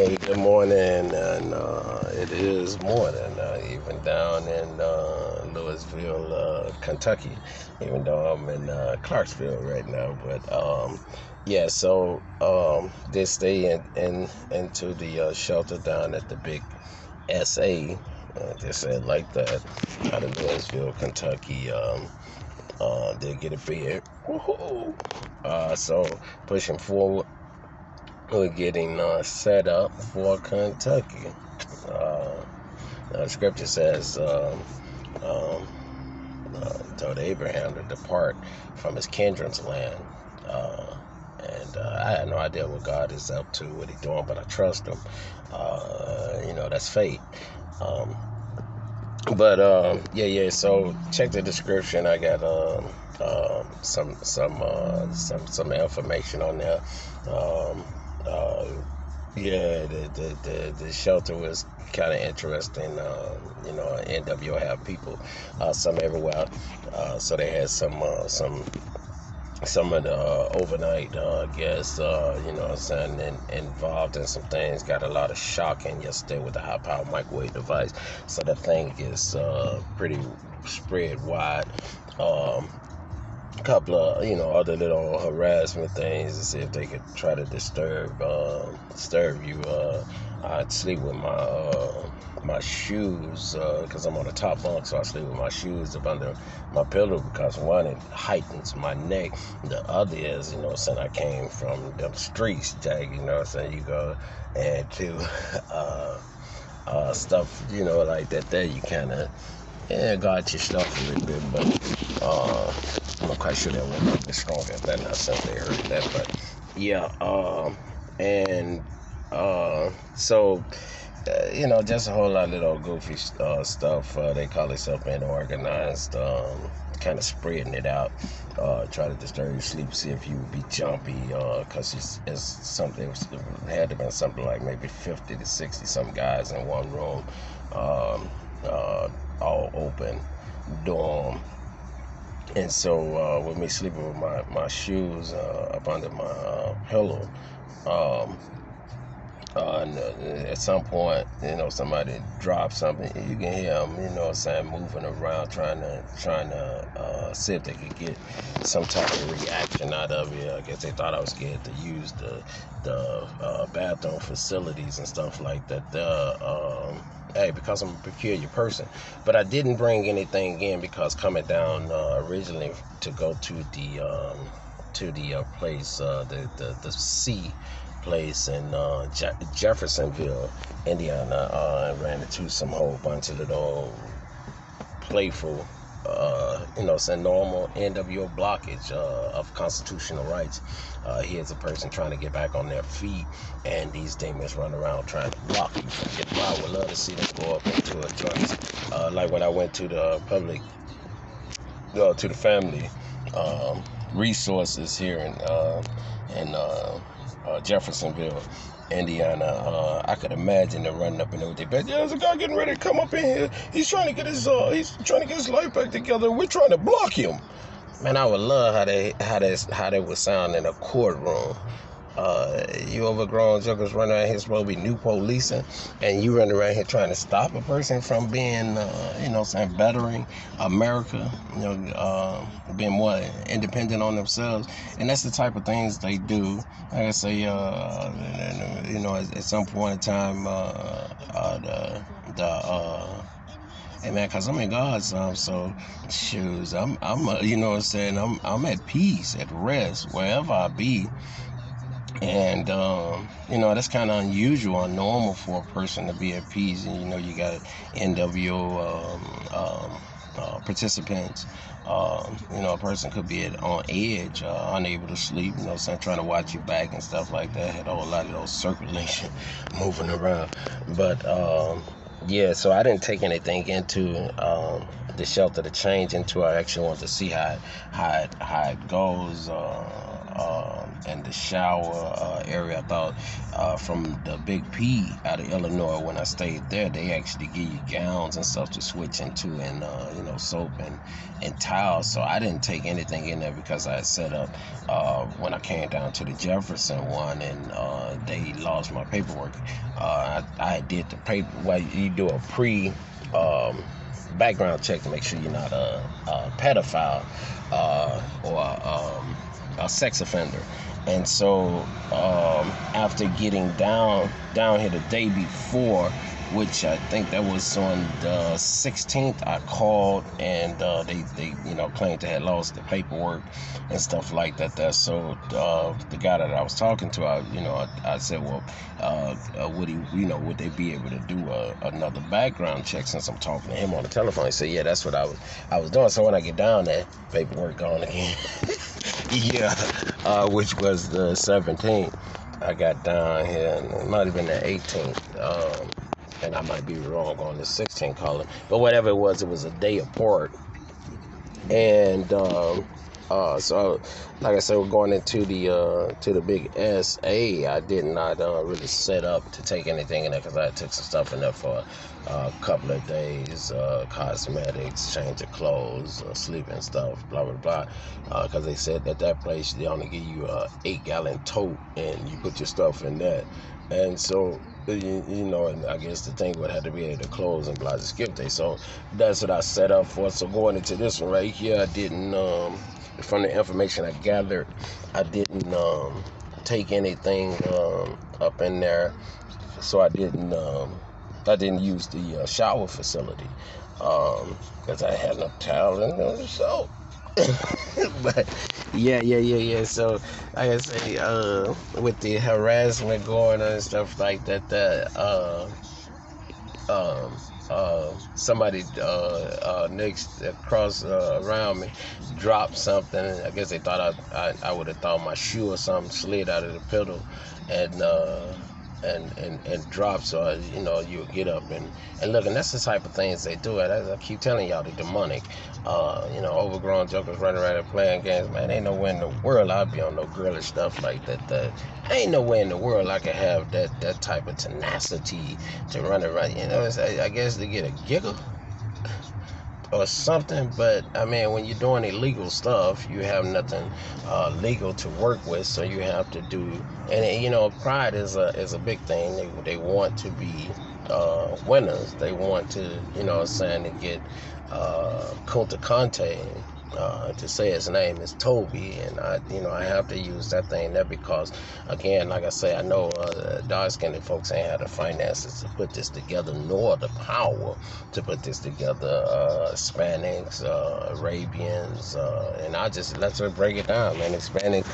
Hey, good morning, and it is morning, even down in Louisville, Kentucky, even though I'm in Clarksville right now. But yeah, so they stay into the shelter down at the big SA. They said like that out of Louisville, Kentucky. They'll get a bid. Woohoo! So pushing forward. We're getting set up for Kentucky. The scripture says, told Abraham to depart from his kindred's land. And I had no idea what God is up to, what he's doing, but I trust him. That's faith. Yeah. So check the description. I got some information on there. The shelter was kind of interesting. N.w.o have people, some everywhere. So they had some of the overnight guests, involved in some things. Got a lot of shocking yesterday with the high-power microwave device. So the thing is pretty spread wide. Couple of other little harassment things to see if they could try to disturb you. I'd sleep with my shoes because I'm on the top bunk, so I sleep with my shoes up under my pillow because one, it heightens my neck. The other is I came from the streets, Jack. You go and to stuff like that. There you kind of got your stuff a little bit, but I'm not quite sure that went a bit stronger if that not since they heard that, but yeah, just a whole lot of little goofy stuff. They call themselves being organized, kind of spreading it out, try to disturb your sleep, see if you would be jumpy, because it's something, it had to have been something like maybe 50 to 60 some guys in one room, all open dorm. And so with me sleeping with my shoes up under my pillow, and at some point, somebody drops something. You can hear them, moving around, trying to see if they could get some type of reaction out of it. I guess they thought I was scared to use the bathroom facilities and stuff like that. Because I'm a peculiar person, but I didn't bring anything in because coming down originally to go to the place, the C place in Jeffersonville, Indiana. I ran into some whole bunch of little playful, normal N.w.o blockage of constitutional rights. Here's a person trying to get back on their feet, and these demons run around trying to block you from getting by. I would love to see them go up into a joint, like when I went to the public, to the family resources here in Jeffersonville, Indiana. I could imagine them running up in there with their bed. Yeah, there's a guy getting ready to come up in here. He's trying to get his life back together. We're trying to block him. Man, I would love how they would sound in a courtroom. You overgrown jokers running around here supposed to be new policing, and you running around here trying to stop a person from being, bettering America, being more independent on themselves. And that's the type of things they do. Like I say, at some point in time, hey man, cause I'm in God's so shoes. I'm I'm at peace, at rest, wherever I be. And that's kind of unusual and normal for a person to be at peace. And you got N.w.o participants. A person could be on edge, unable to sleep, trying to watch your back and stuff like that. Had a whole lot of those circulation moving around. But so I didn't take anything into the shelter to change into. I actually want to see how it goes. in the shower area. I thought from the Big P out of Illinois, when I stayed there, they actually give you gowns and stuff to switch into, and soap and towels. So I didn't take anything in there because I had set up when I came down to the Jefferson one, and they lost my paperwork. I did the paper. Well, you do a pre background check to make sure you're not a pedophile or a sex offender. And so after getting down here the day before, which I think that was on the 16th, I called, and they claimed they had lost the paperwork and stuff like that. So the guy that I was talking to, I said, well, would they be able to do another background check, since I'm talking to him on the telephone? He said, yeah, that's what I was doing. So when I get down there, paperwork gone again. Yeah, which was the 17th. I got down here, and it might have been the 18th. And I might be wrong on the 16th calling, but whatever it was a day apart. And so, like I said, we're going into the big SA. I did not really set up to take anything in there, because I took some stuff in there for a couple of days, cosmetics, change of clothes, sleeping stuff, blah blah blah. Because they said that place, they only give you a 8-gallon tote, and you put your stuff in that. And so, and I guess the thing would have to be able to close and blah, skip day. So that's what I set up for. So going into this one right here, I didn't, from the information I gathered, I didn't take anything up in there. So I didn't use the shower facility, because I had no towel and no soap. But yeah. So like I say, with the harassment going on and stuff like that, somebody next across around me dropped something. I guess they thought I would have thought my shoe or something slid out of the pedal and drop. So you would get up and look, and that's the type of things they do. I keep telling y'all, they demonic. Overgrown jokers running around and playing games. Man, ain't nowhere in the world I'll be on no girlish stuff like that. Ain't nowhere in the world I could have that type of tenacity to run around. I guess to get a giggle or something. But I mean, when you're doing illegal stuff, you have nothing legal to work with, so you have to do. And pride is a big thing. They want to be winners. They want to to get Kunta Kinte to say his name is Toby, and I have to use that thing there because, again, like I say, I know dark-skinned folks ain't had the finances to put this together, nor the power to put this together. Hispanics, Arabians, and let's break it down, man. Hispanics,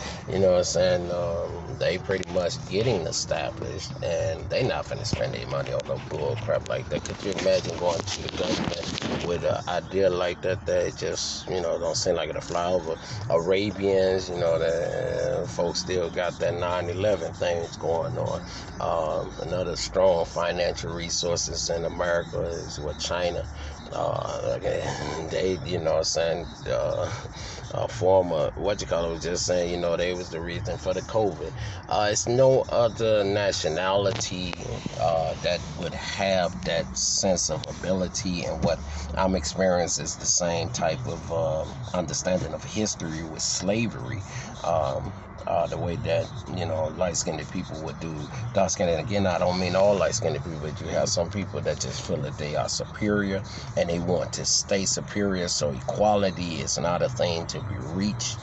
they pretty much getting established, and they not finna spend their money on no bull crap like that. Could you imagine going to the government with an idea like that? That just don't seem like it'll fly over. Arabians, the folks still got that 9/11 things going on. Another strong financial resources in America is what China. They, former, was just saying, they was the reason for the COVID. It's no other nationality that would have that sense of ability, and what I'm experiencing is the same type of understanding of history with slavery. The way that light-skinned people would do dark-skinned. And again, I don't mean all light-skinned people, but you have some people that just feel that they are superior and they want to stay superior. So equality is not a thing to be reached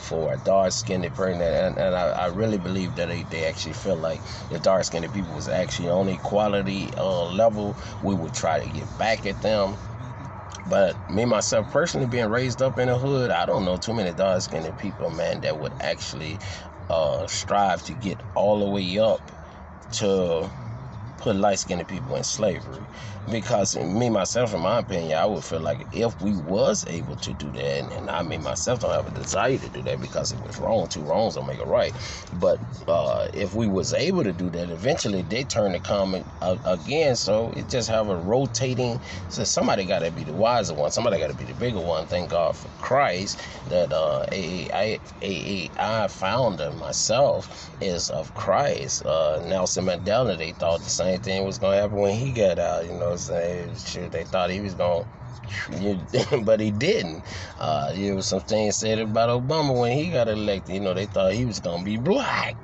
for a dark-skinned person. And I really believe that they actually feel like if dark-skinned people was actually on equality level, we would try to get back at them. But me, myself, personally, being raised up in the hood, I don't know too many dark-skinned people, man, that would actually strive to get all the way up to put light-skinned people in slavery. Because me, myself, in my opinion, I would feel like if we was able to do that, and I mean, myself don't have a desire to do that because it was wrong. Two wrongs don't make it right. But if we was able to do that, eventually they turn the comment again. So it just have a rotating. So somebody got to be the wiser one. Somebody got to be the bigger one. Thank God for Christ that A.A.I founder myself is of Christ. Nelson Mandela, they thought the same thing was going to happen when he got out. You know what I'm saying? Shit, they thought he was going to, but he didn't. There was some things said about Obama when he got elected. You know, they thought he was going to be black.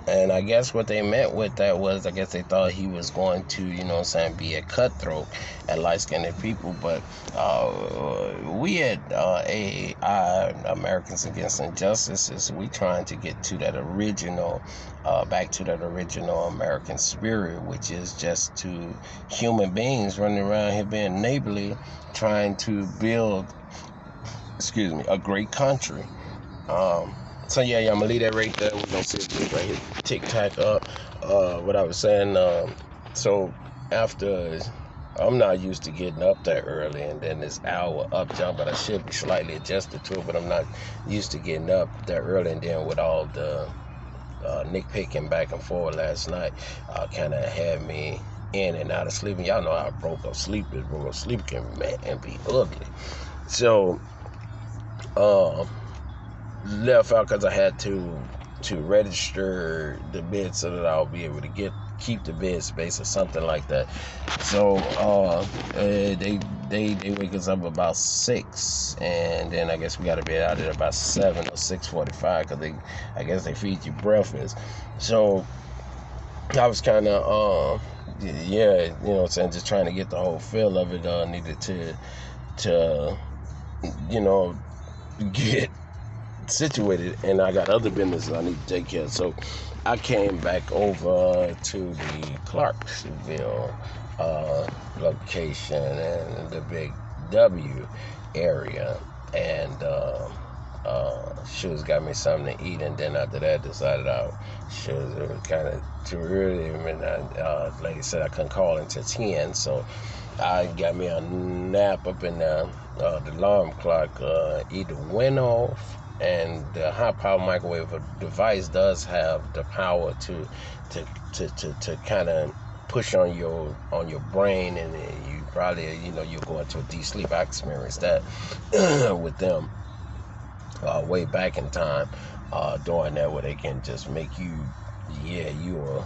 And I guess what they meant with that was, I guess they thought he was going to, you know what I'm saying, be a cutthroat at light-skinned people. But we at A.A.I, Americans Against Injustices, we trying to get to that original, back to that original American spirit, which is just to human beings running around here being neighborly, trying to build, a great country. So yeah, I'm gonna leave that right there. We're gonna see if we right here tic-tac up. What I was saying, so after, I'm not used to getting up that early and then this hour up jump, but I should be slightly adjusted to it, but I'm not used to getting up that early, and then with all the nitpicking back and forth last night, kind of had me in and out of sleep. And y'all know how broke up sleep is. Broke up sleep can be ugly. So, left out because I had to register the bed so that I'll be able to keep the bed space or something like that. So they wake us up about 6, and then I guess we got to be out at about 7 or 6:45 because I guess they feed you breakfast. So I was kind of you know what I'm saying, just trying to get the whole feel of it. Needed to you know, get situated, and I got other business I need to take care of. So I came back over to the Clarksville location and the Big W area, and shoes got me something to eat, and then after that decided it was kind of too early. I mean, like I said, I couldn't call until 10, so I got me a nap up in the alarm clock either went off, and the high power microwave device does have the power to kind of push on your brain, and you probably, you know, you go into a deep sleep. I experienced that with them way back in time, doing that, where they can just make you, you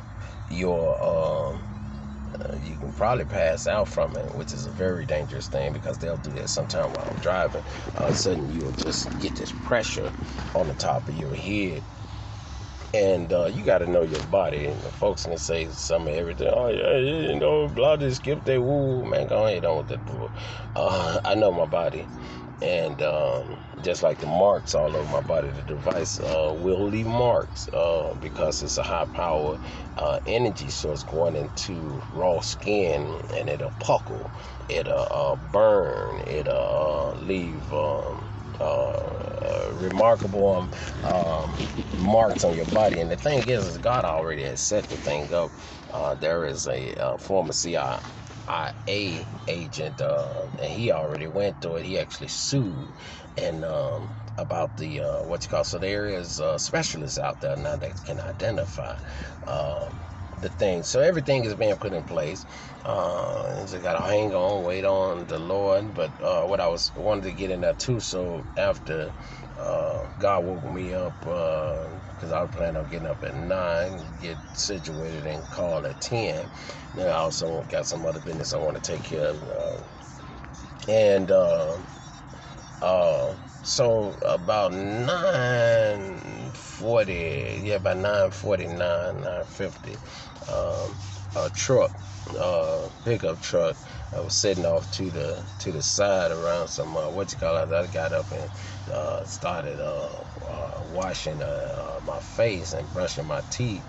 can probably pass out from it, which is a very dangerous thing, because they'll do that sometime while I'm driving. All of a sudden, you'll just get this pressure on the top of your head, and you got to know your body. And the folks can say some of everything. Oh yeah, you know, blah, just skip that woo, man. Go ahead on with that bull. I know my body, and just like the marks all over my body, the device will leave marks because it's a high power energy source going into raw skin, and it'll puckle, it'll burn, it'll leave remarkable marks on your body. And the thing is God already has set the thing up. There is a former CIA agent, and he already went through it. He actually sued, and about the so there is specialists out there now that can identify the thing. So everything is being put in place. So got to hang on, wait on the Lord. But what I wanted to get in there too. So after God woke me up, because I was planning on getting up at 9, get situated, and call at 10. Then I also got some other business I want to take care of, and so about 9:40, about 9:49, 9:50, a truck, pickup truck, I was sitting off to the side around some I got up and started washing my face and brushing my teeth.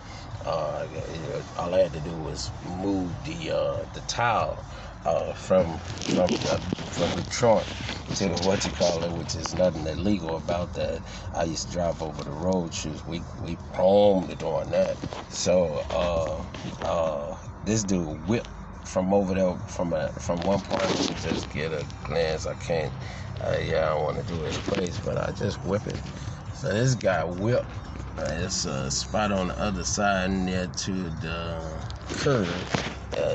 All I had to do was move the towel from Detroit to the which is nothing illegal about that. I used to drive over the road shoes. We roamed doing that. So this dude whipped from over there from one point. Let me just get a glance. I can't. I don't want to do his place, but I just whip it. So this guy whipped. It's a spot on the other side near to the curb.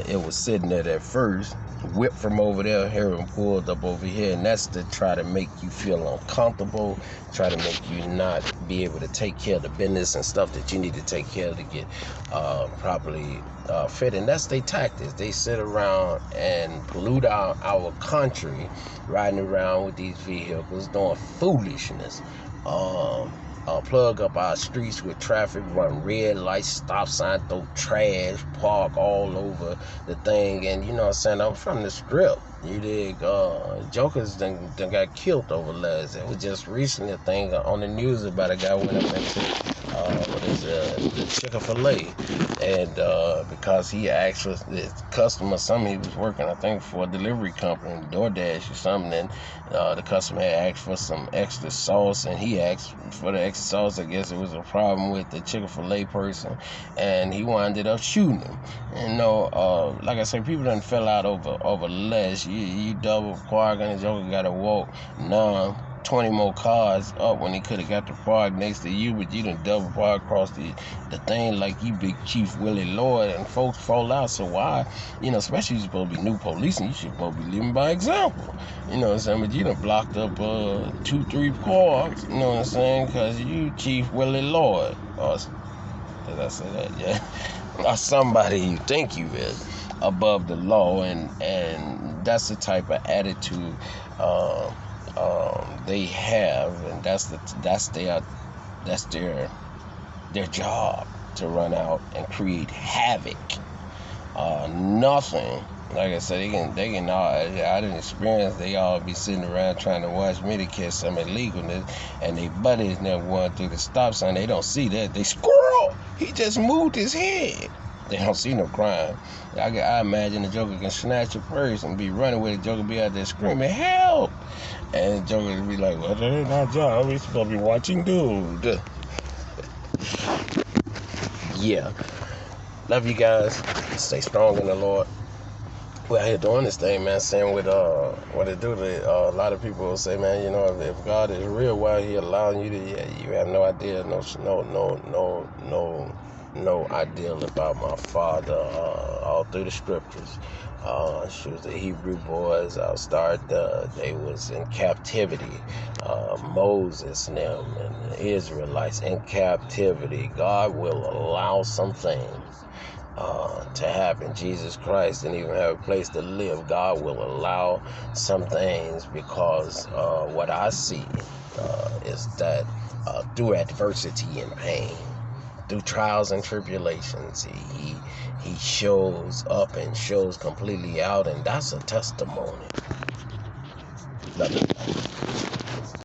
It was sitting there at first, whipped from over there here and pulled up over here, and that's to try to make you feel uncomfortable, try to make you not be able to take care of the business and stuff that you need to take care of to get properly fit. And that's their tactics. They sit around and pollute our country, riding around with these vehicles, doing foolishness. Plug up our streets with traffic, run red lights, stop sign, throw trash, park all over the thing. And you know what I'm saying, I'm from the Strip. You dig? Jokers done got killed over last. It was just recently a thing on the news about a guy went up into the Chick-fil-A, and because he actually, the customer, something he was working, I think, for a delivery company, DoorDash or something, and the customer had asked for some extra sauce, and he asked for the extra sauce. I guess it was a problem with the Chick-fil-A person, and he winded up shooting him. And like I said, people done fell out over less. You double park and the joker got to walk 20 more cars up when he could have got the park next to you, but you done double park across the thing like you big Chief Willie Lloyd, and folks fall out. So why, especially you supposed to be new police and you should supposed to be living by example. You know what I'm saying? But you done blocked up 2-3 cars, you know what I'm saying? Because you Chief Willie Lloyd, or did I say that? Yeah. Or somebody you think you is above the law, and that's the type of attitude they have, and that's their job, to run out and create havoc. Nothing, like I said, they can all, I didn't experience, they all be sitting around trying to watch me to catch some illegalness, and they buddies never going through the stop sign. They don't see that. They squirrel. He just moved his head. They don't see no crime. I imagine the joker can snatch a purse and be running with it. Joker be out there screaming, help! And the joker be like, well, that ain't our job. We supposed to be watching dude. Yeah. Love you guys. Stay strong in the Lord. We're out here doing this thing, man. Saying with what it do. A lot of people will say, man, if God is real, why He allowing you to? Yeah, you have no idea. No idea about my father. All through the scriptures. She was the Hebrew boys. They was in captivity. Moses and them and the Israelites in captivity. God will allow some things to happen. Jesus Christ didn't even have a place to live. God will allow some things because what I see is that through adversity and pain, through trials and tribulations, he shows up and shows completely out, and that's a testimony. Love it.